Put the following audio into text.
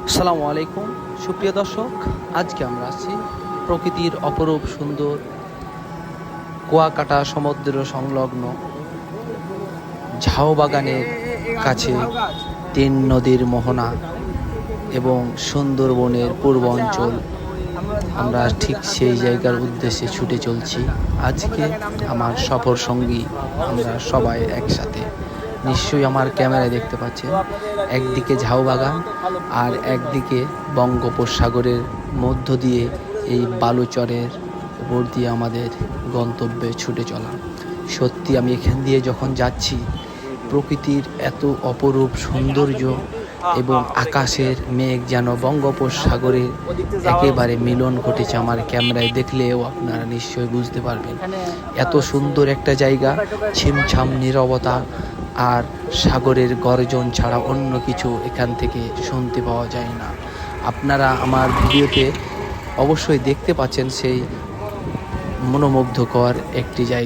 আসসালামু আলাইকুম সুপ্রিয় দর্শক, আজকে আমরা আছি প্রকৃতির অপরূপ সুন্দর কুয়াকাটা সমুদ্র সংলগ্ন ঝাউ বাগানের কাছে তিন নদীর মোহনা এবং সুন্দরবনের পূর্ব অঞ্চল। আমরা ঠিক সেই জায়গার উদ্দেশ্যে ছুটে চলছি। আজকে আমার সফর সঙ্গী, আমরা সবাই একসাথে। নিশ্চয়ই আমার ক্যামেরায় দেখতে পাচ্ছেন, একদিকে ঝাউ বাগান আর একদিকে বঙ্গোপসাগরের মধ্য দিয়ে এই বালুচরের উপর দিয়ে আমাদের গন্তব্যে ছুটে চলা। সত্যি আমি এখান দিয়ে যখন যাচ্ছি, প্রকৃতির এত অপরূপ সৌন্দর্য এবং আকাশের মেঘ যেন বঙ্গোপসাগরে একেবারে মিলন ঘটেছে। আমার ক্যামেরায় দেখলেও আপনারা নিশ্চয়ই বুঝতে পারবেন, এত সুন্দর একটা জায়গা। ছিমছাম নীরবতা আর সাগরের গর্জন ছাড়া অন্য কিছু এখান থেকে শুনতে পাওয়া যায় না। আপনারা আমার ভিডিওতে অবশ্যই দেখতে পাচ্ছেন সেই মনোমুগ্ধকর একটি জায়গা।